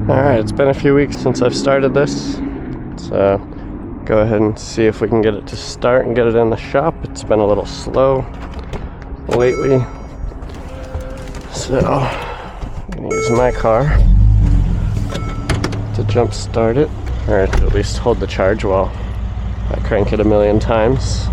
Alright, it's been a few weeks since I've started this. Let's go ahead and see if we can get it to start and get it in the shop. It's been a little slow lately. So, I'm going to use my car to jump start it, or at least hold the charge while I crank it a million times.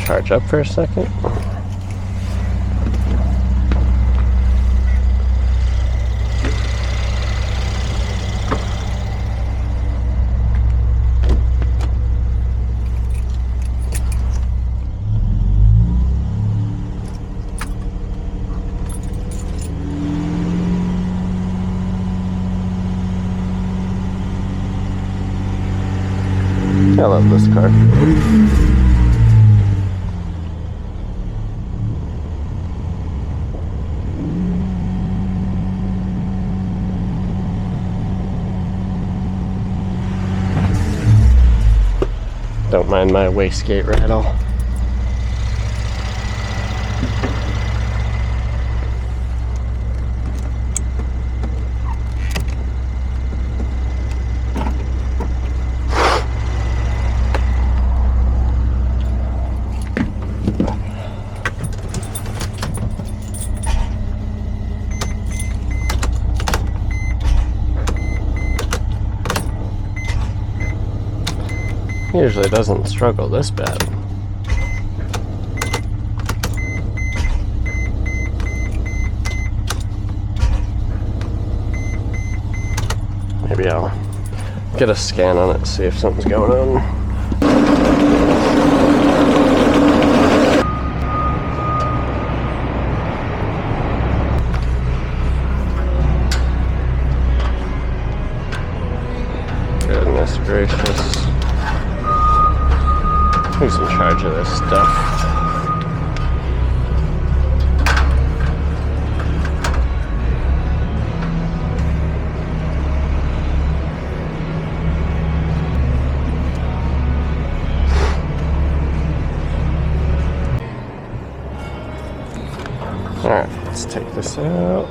Charge up for a second. I love this car. Don't mind my wastegate rattle. Usually doesn't struggle this bad. Maybe I'll get a scan on it, see if something's going on. Goodness gracious. Who's in charge of this stuff? Alright, let's take this out.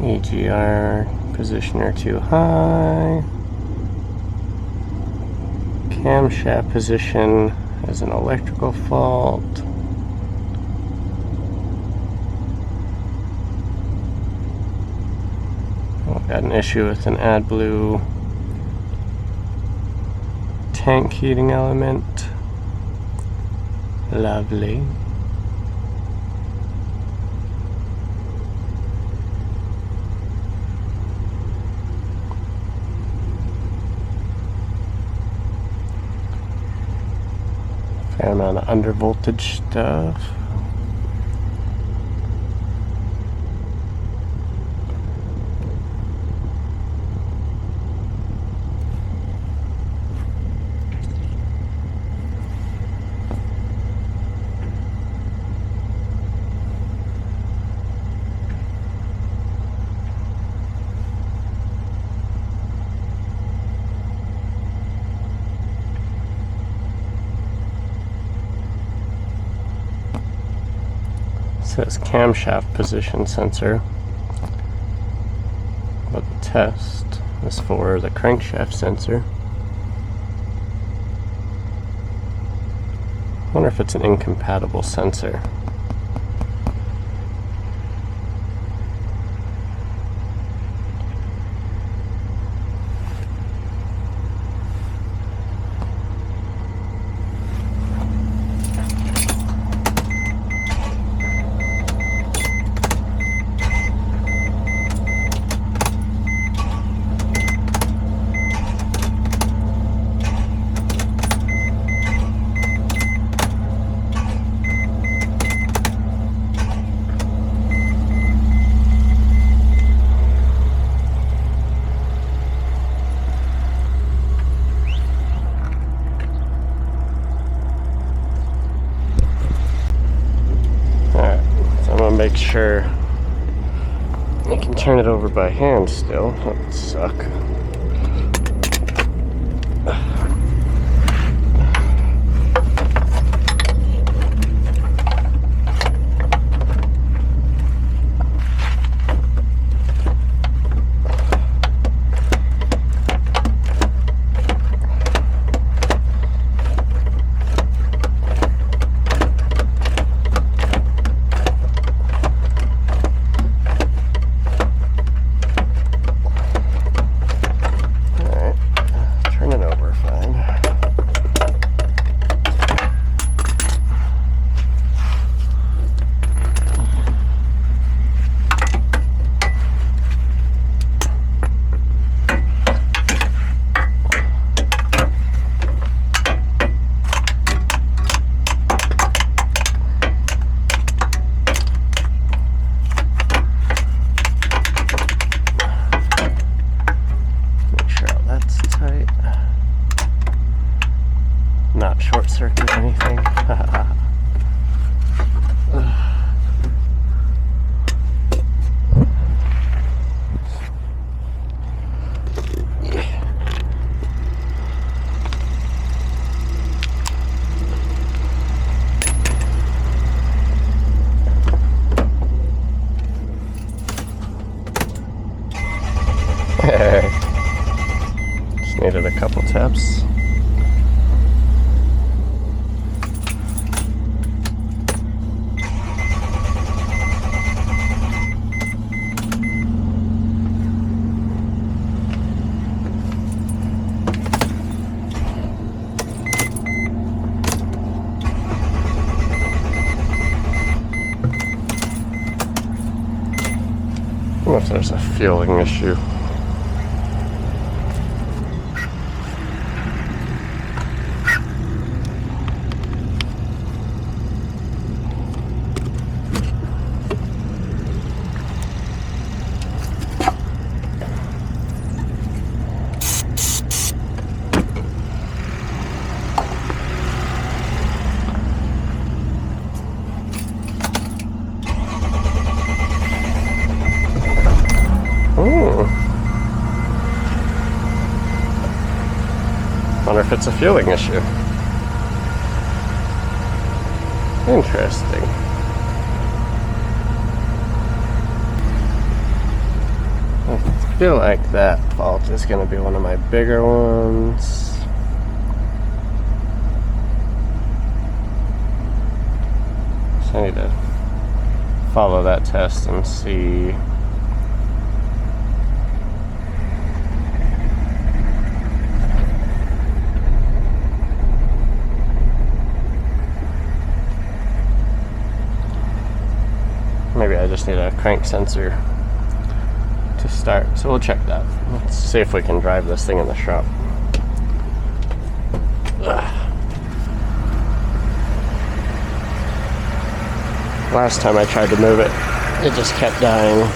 EGR positioner too high. Camshaft position has an electrical fault. Got an issue with an AdBlue tank heating element. Lovely. Fair amount of under voltage stuff. Says camshaft position sensor, but the test is for the crankshaft sensor. I wonder if it's an incompatible sensor. Make sure I can turn it over by hand still. That would suck. Not short circuit or anything. Just needed a couple taps. I wonder if there's a fueling issue. Wonder if it's a fueling issue. Interesting. I feel like that fault is going to be one of my bigger ones. So I need to follow that test and see. just need a crank sensor to start. So we'll check that. Let's see if we can drive this thing in the shop. Last time I tried to move it, it just kept dying.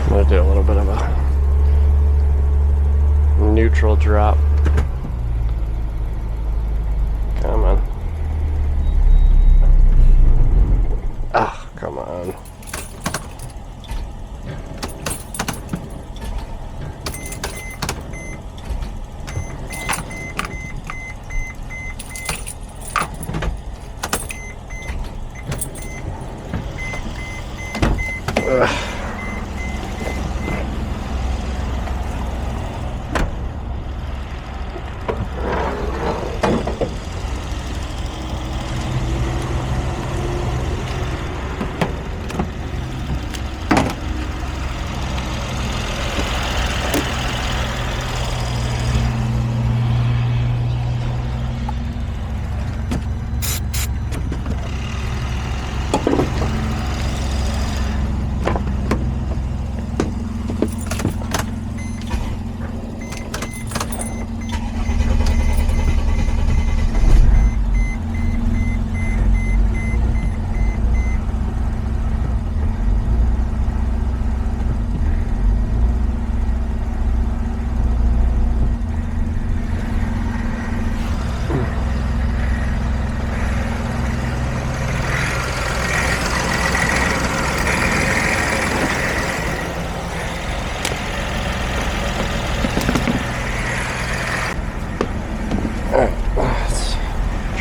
I'm gonna do a little bit of a neutral drop. Come on. Ah, come on. Ugh.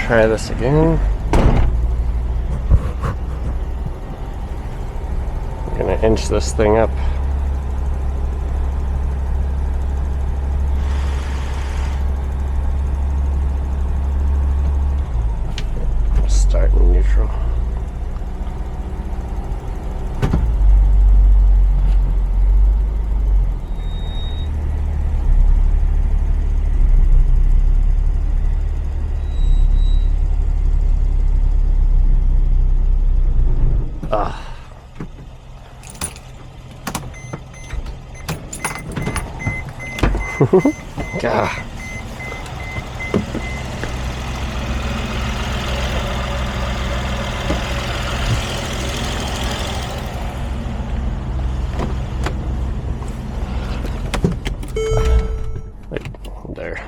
Try this again. I'm gonna inch this thing up. Start in neutral. God. Right there.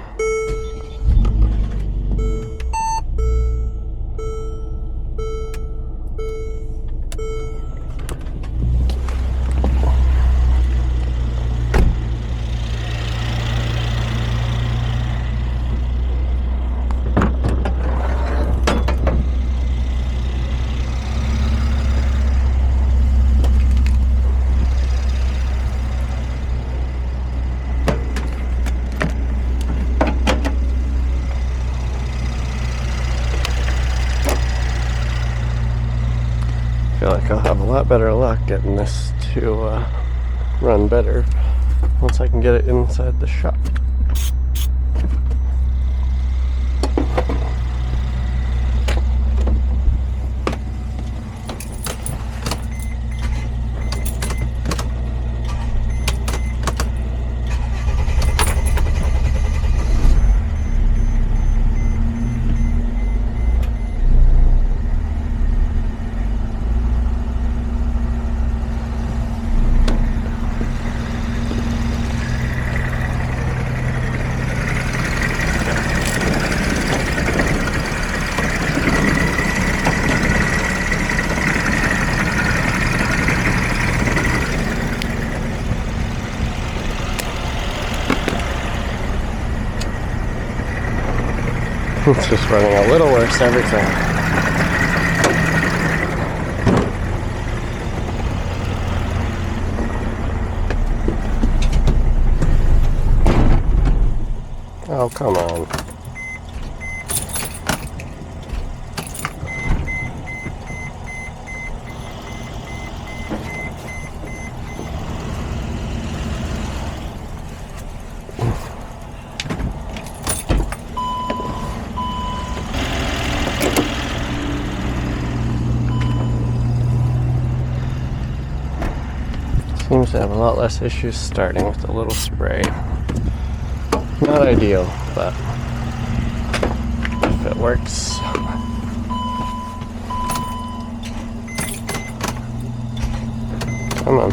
I feel like I'll have a lot better luck getting this to run better once I can get it inside the shop. It's just running a little worse every time. Oh, come on. Seems to have a lot less issues starting with a little spray. Not ideal, but if it works. Come on.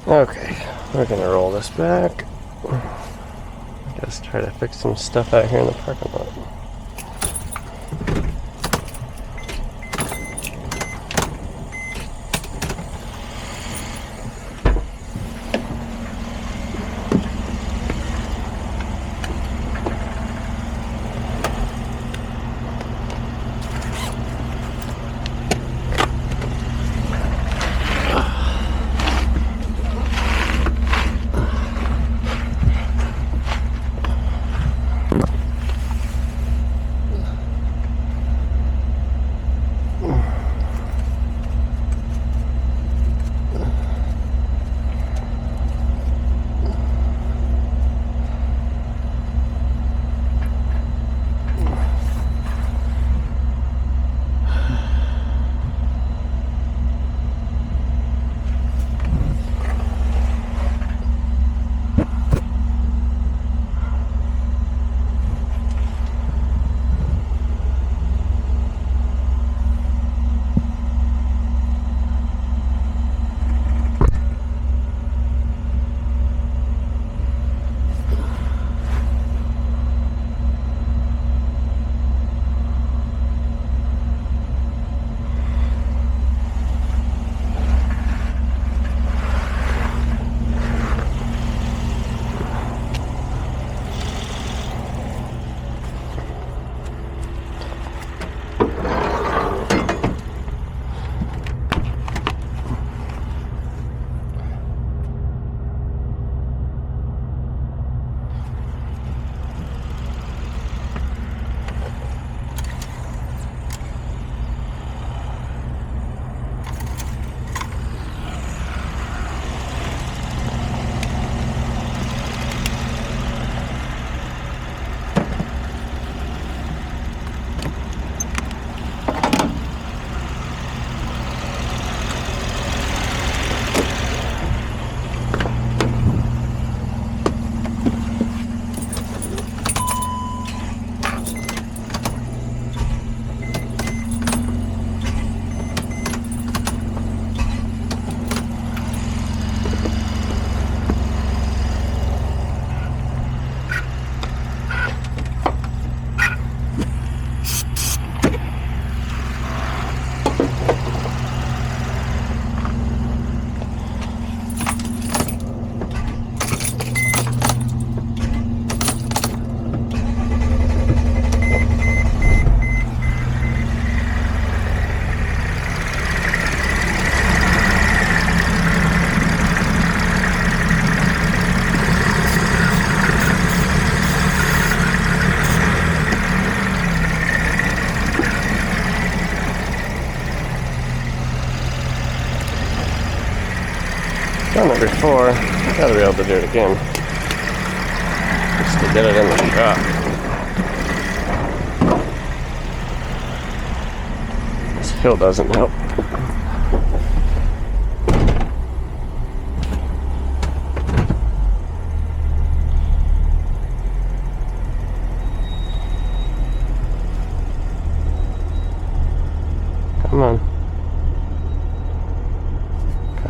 Okay, we're gonna roll this back. Just try to fix some stuff out here in the parking lot. it before, gotta be able to do it again. Just to get it in the shop. This hill doesn't help. Come on.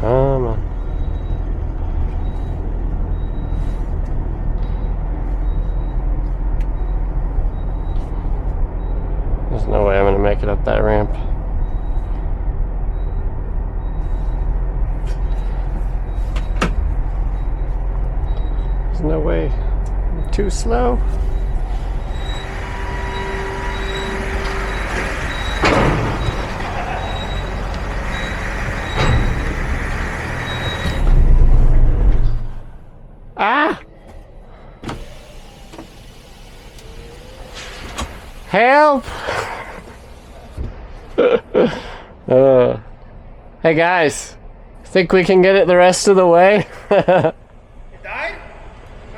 Come on. There's no way I'm gonna make it up that ramp. There's no way. I'm too slow. Ah! Help! Hey guys, think we can get it the rest of the way? You died?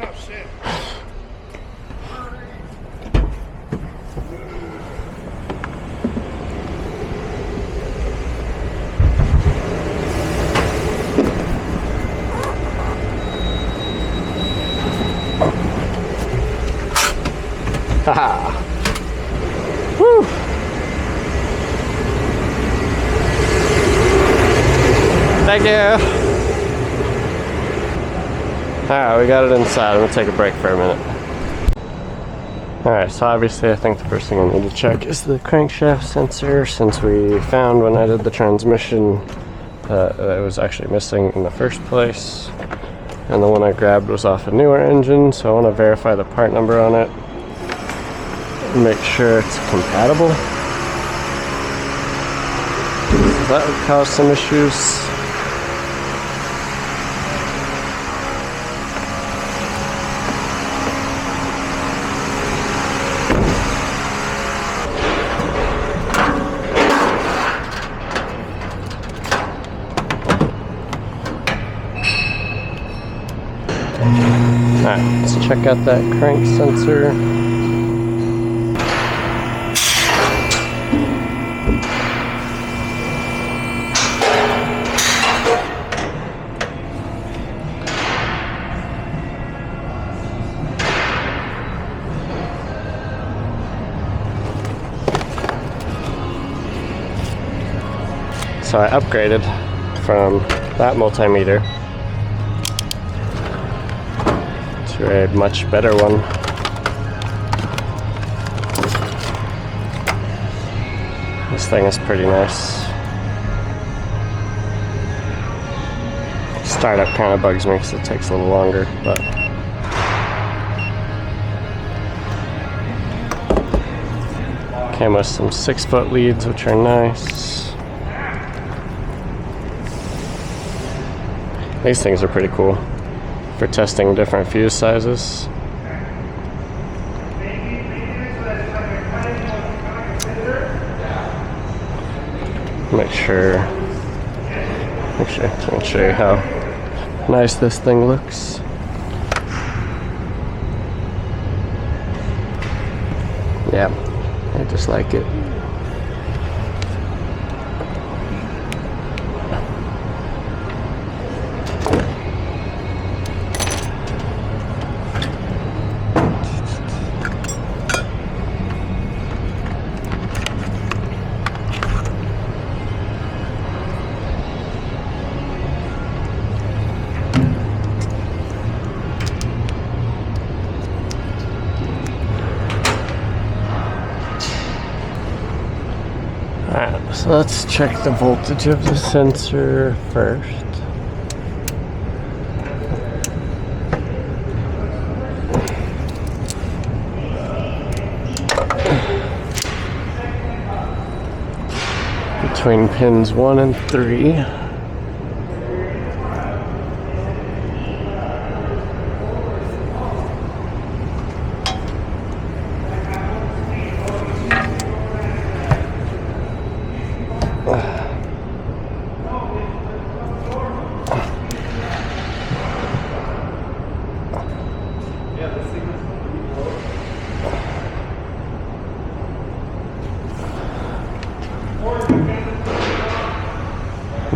Oh shit. Haha. Woo! Thank you. Alright, we got it inside. I'm gonna take a break for a minute. Alright, so obviously I think the first thing I need to check is the crankshaft sensor, since we found when I did the transmission that it was actually missing in the first place. And the one I grabbed was off a newer engine, so I want to verify the part number on it. Make sure it's compatible. That would cause some issues. Alright, let's check out that crank sensor. So I upgraded from that multimeter to a much better one. This thing is pretty nice. Startup kind of bugs me because it takes a little longer, but came with some 6-foot leads, which are nice. These things are pretty cool for testing different fuse sizes. Make sure, let me show you how nice this thing looks. Yeah, I just like it. Alright, so let's check the voltage of the sensor first. Between pins 1 and 3.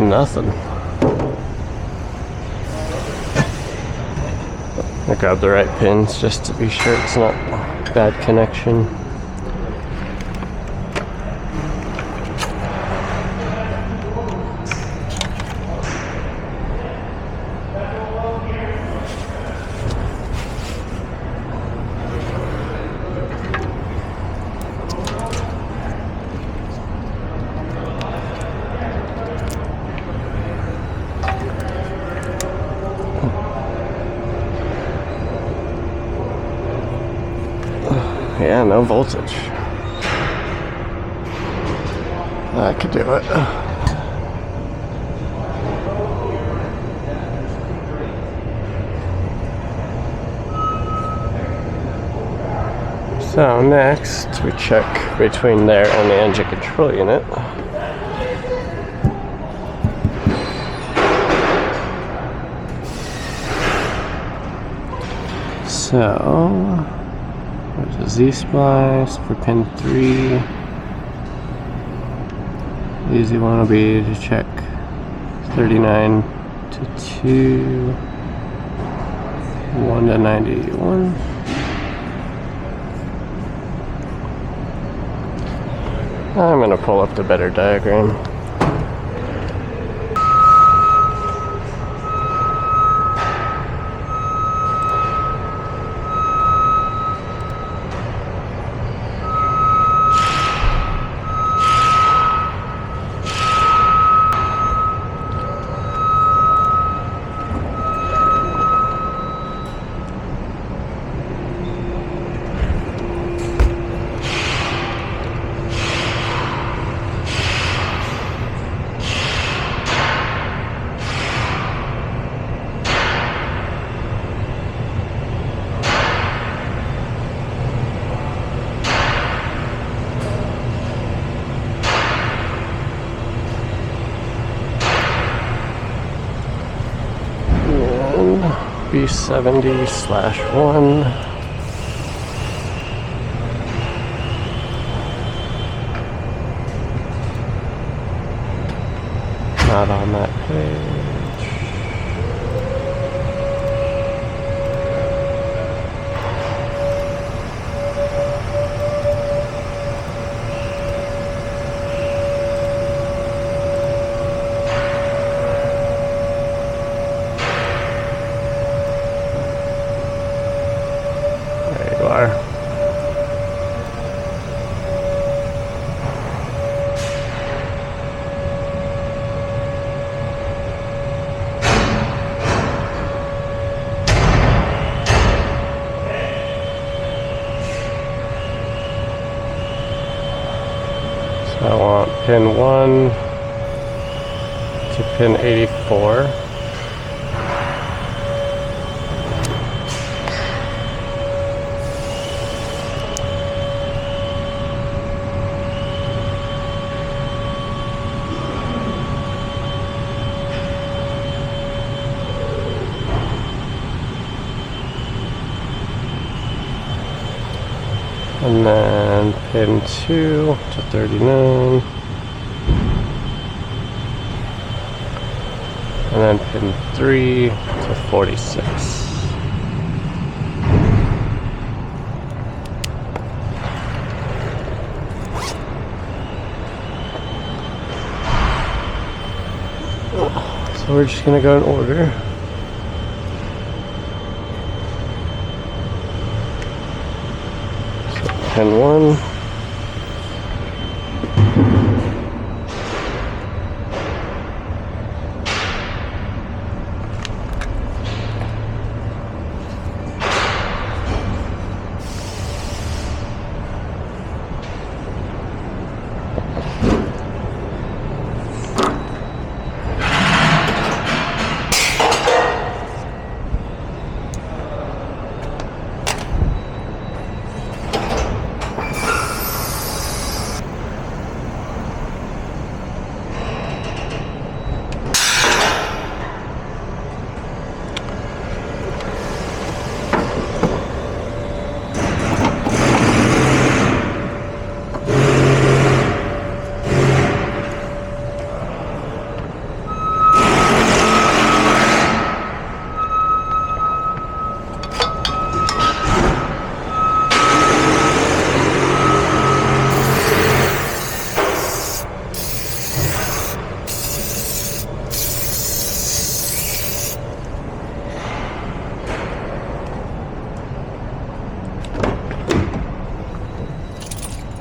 Nothing. I grabbed the right pins just to be sure it's not bad connection. Yeah, no voltage. That could do it. So next we check between there and the engine control unit. So there's a Z-splice for pin 3. Easy one will be to check 39 to 2, 1 to 91. I'm gonna pull up the better diagram. B70/1. Not on that page. There you are. So I want pin 1 to pin 84. And then pin 2 to 39. And then pin 3 to 46. So we're just gonna go in order. Pin 1.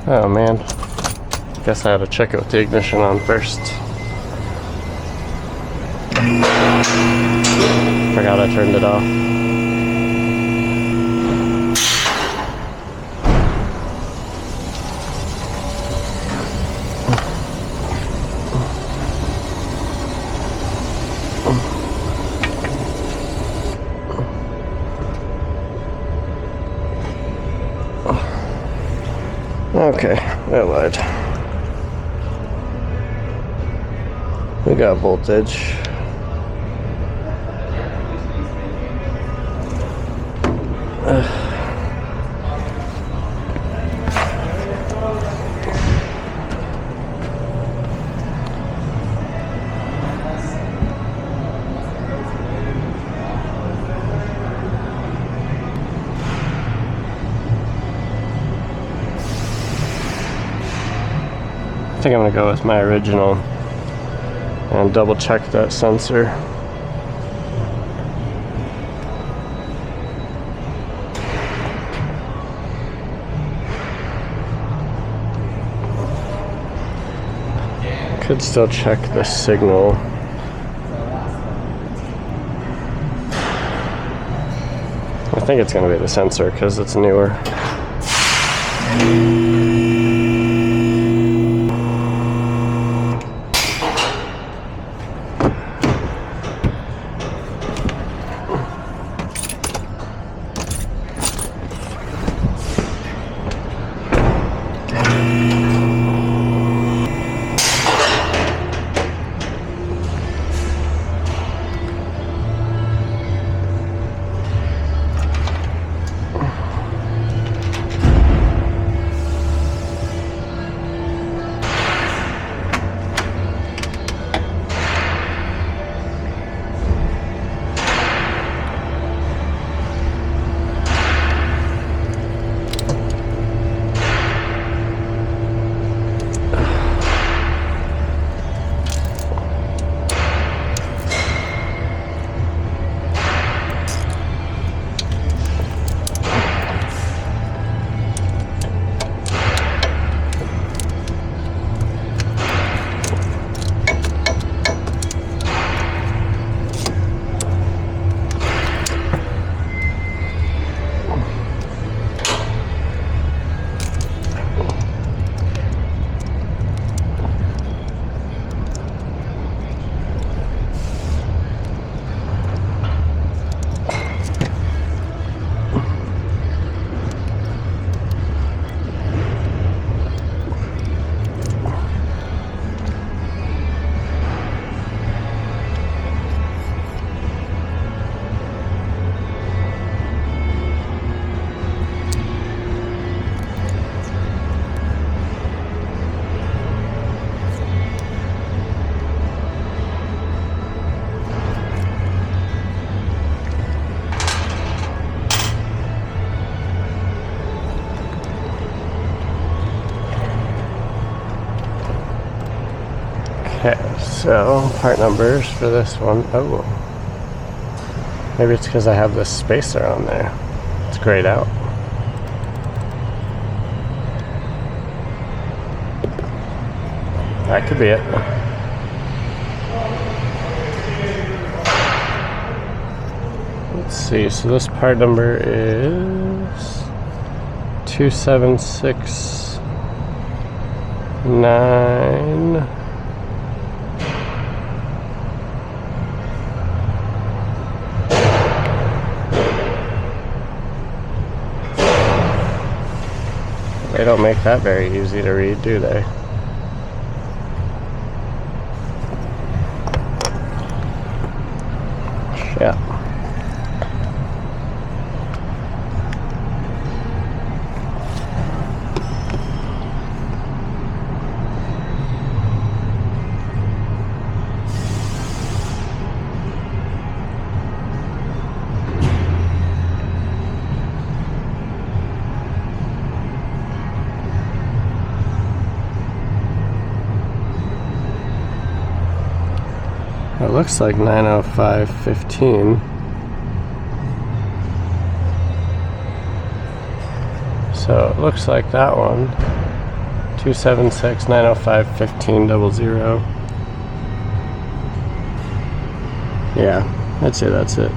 Oh man. Guess I had to check it with the ignition on first. Forgot I turned it off. Okay, I lied. We got voltage. I think I'm gonna go with my original and double check that sensor. Could still check the signal. I think it's gonna be the sensor because it's newer. Okay, so part numbers for this one. Oh, maybe it's because I have this spacer on there. It's grayed out. That could be it. Let's see, so this part number is 2769. They don't make that very easy to read, do they? Yeah. It looks like 905.15. So it looks like that one 276 905 1500. Yeah, I'd say that's it.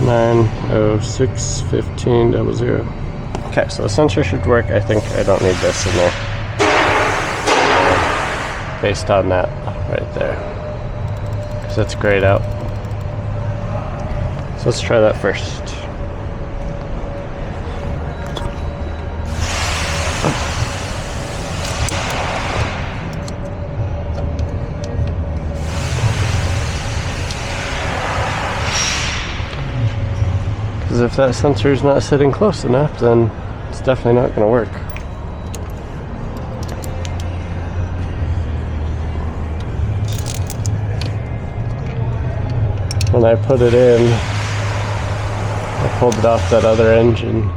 906 1500. Okay, so the sensor should work. I think I don't need this in there. Based on that right there. Because it's grayed out. So let's try that first. Because if that sensor is not sitting close enough, then it's definitely not going to work. When I put it in, I pulled it off that other engine.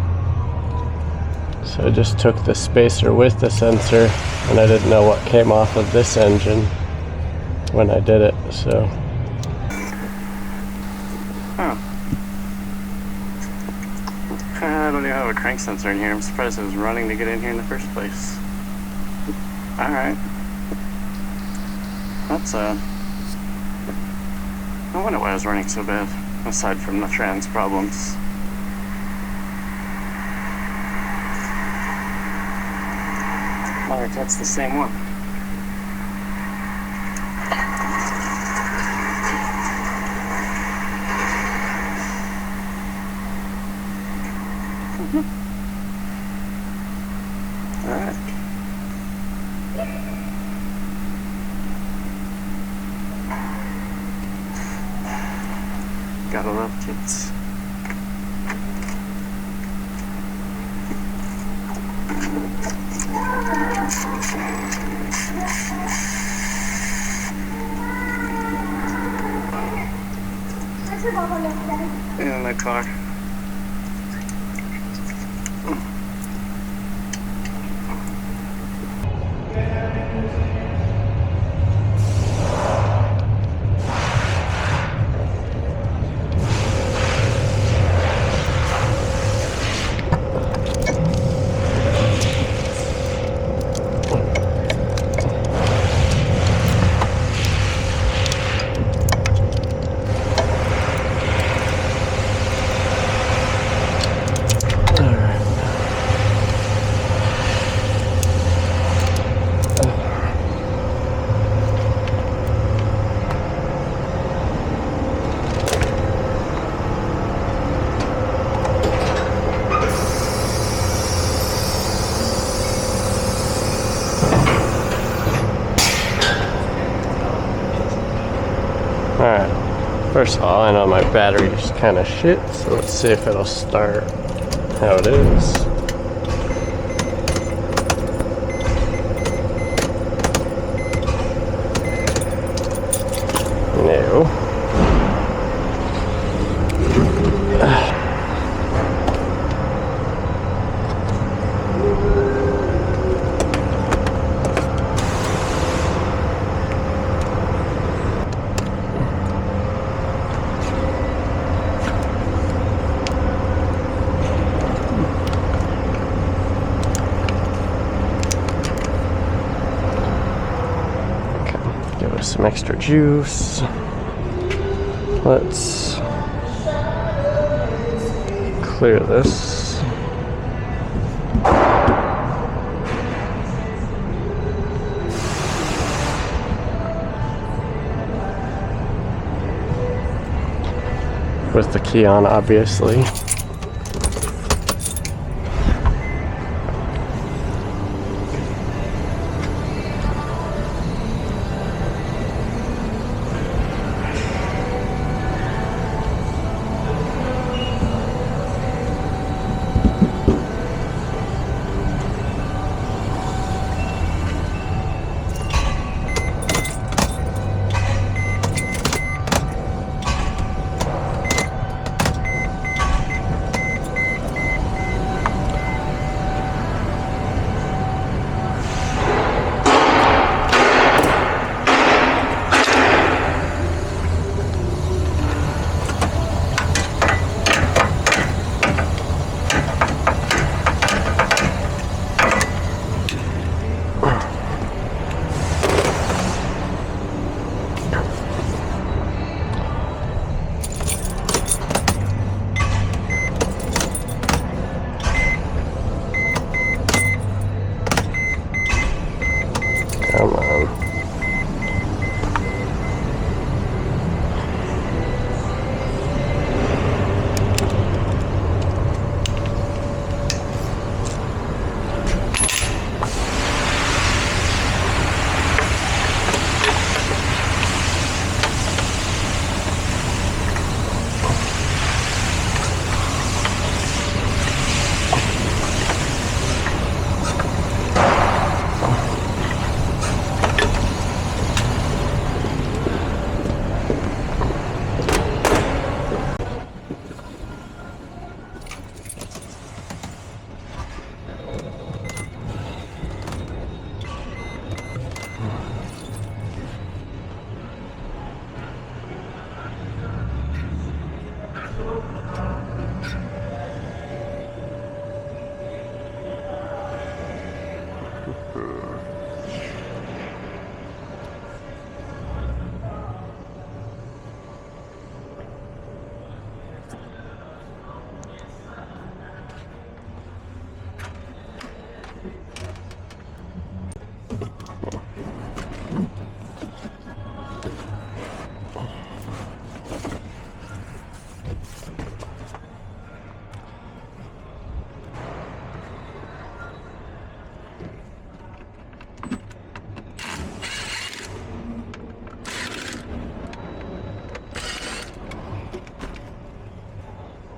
So I just took the spacer with the sensor, and I didn't know what came off of this engine when I did it, so. Huh. I don't even have a crank sensor in here. I'm surprised it was running to get in here in the first place. Alright. That's I wonder why I was running so bad, aside from the trans problems. Alright, that's the same one. Alright. Gotta love kids. In the car. Alright, first of all, I know my battery's kind of shit, so let's see if it'll start how it is. No. Give us some extra juice. Let's clear this. With the key on, obviously.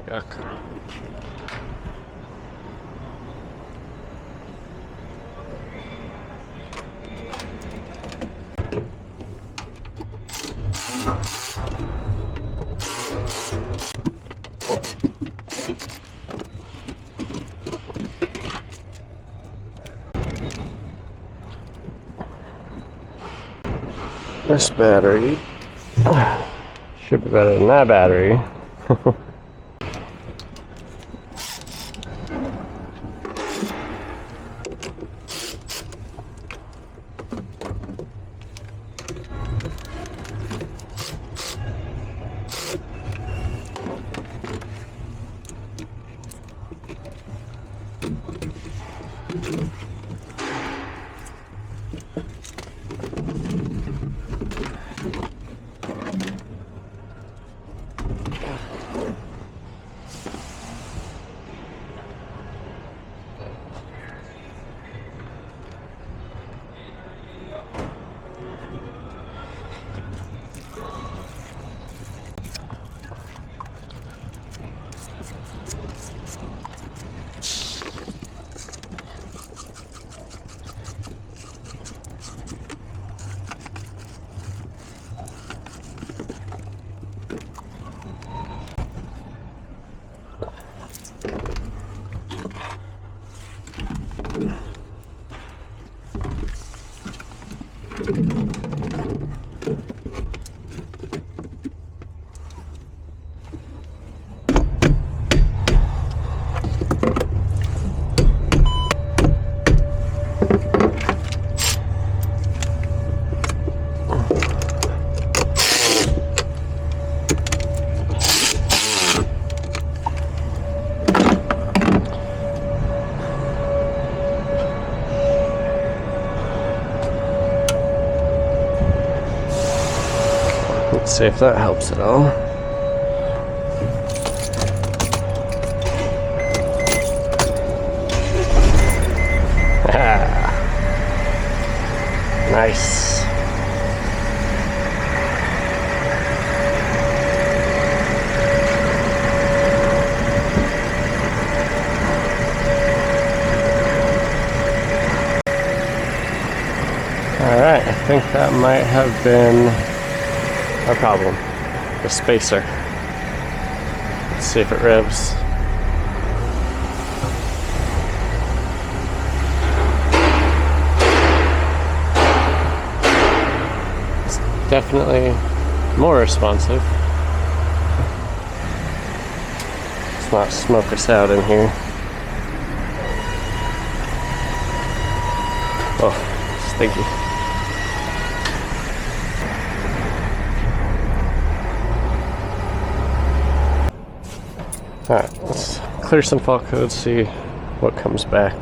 Yuck. This battery should be better than that battery. Let's see if that helps at all. Nice. Alright, I think that might have been our problem. The spacer. Let's see if it revs. It's definitely more responsive. Let's not smoke us out in here. Oh, stinky. Alright, let's clear some fault codes, see what comes back.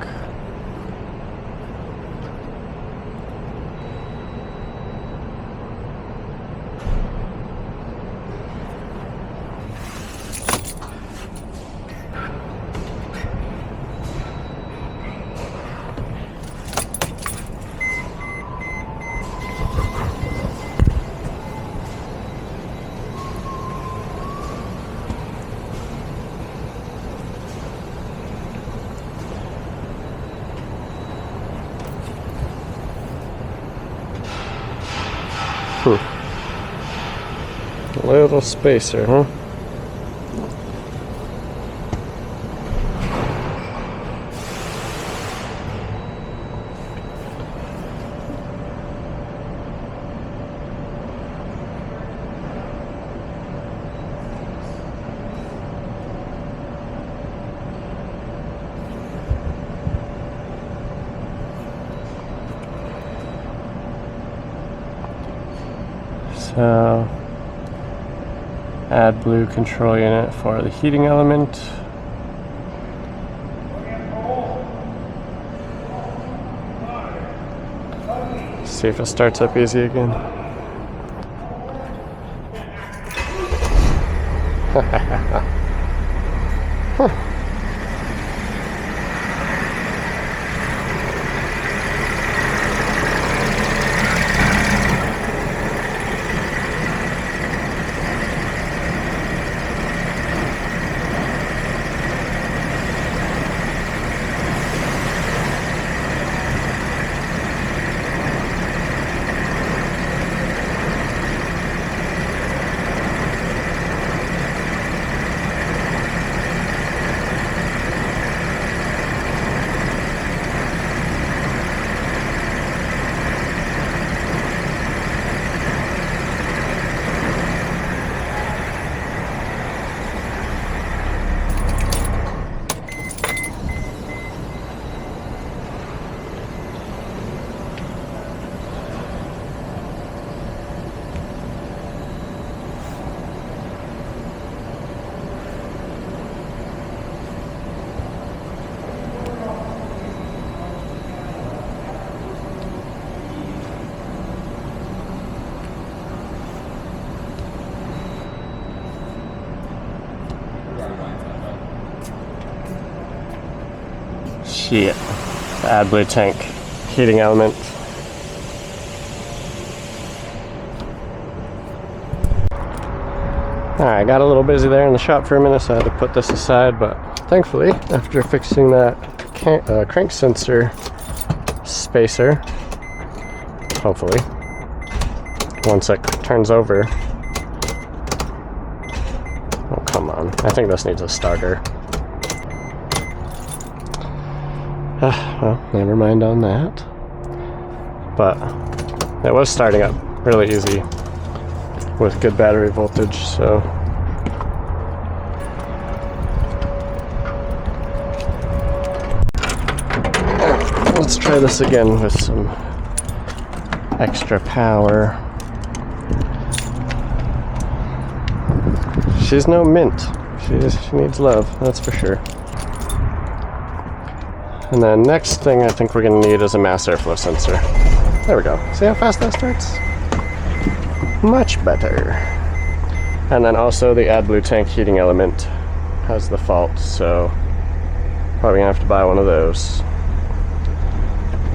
Little spacer, huh? So AdBlue control unit for the heating element. See if it starts up easy again. Shit. The AdBlue tank heating element. Alright, got a little busy there in the shop for a minute, so I had to put this aside, but thankfully, after fixing that crank sensor spacer, hopefully, once it turns over. Oh, come on. I think this needs a starter. Well, never mind on that. But it was starting up really easy with good battery voltage, so let's try this again with some extra power. She's no mint. She needs love, that's for sure. And then next thing I think we're going to need is a mass airflow sensor. There we go. See how fast that starts? Much better. And then also the AdBlue tank heating element has the fault, so probably going to have to buy one of those.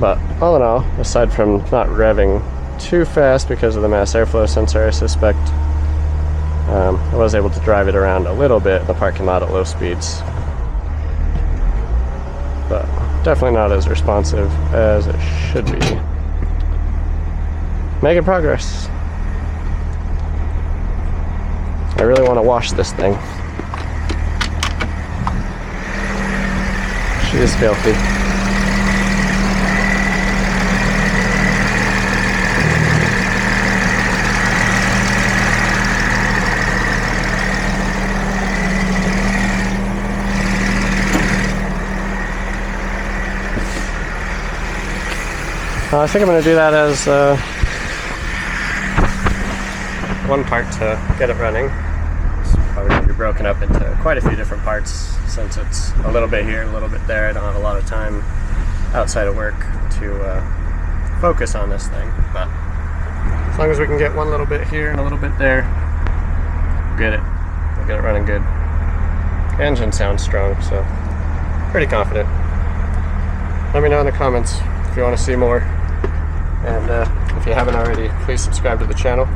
But all in all, aside from not revving too fast because of the mass airflow sensor, I suspect, I was able to drive it around a little bit in the parking lot at low speeds. But definitely not as responsive as it should be. Making progress. I really want to wash this thing. She is filthy. I think I'm going to do that as one part to get it running. It's probably going to be broken up into quite a few different parts since it's a little bit here, a little bit there. I don't have a lot of time outside of work to focus on this thing, but as long as we can get one little bit here and a little bit there, we'll get it running good. The engine sounds strong, so pretty confident. Let me know in the comments if you want to see more. And if you haven't already, please subscribe to the channel.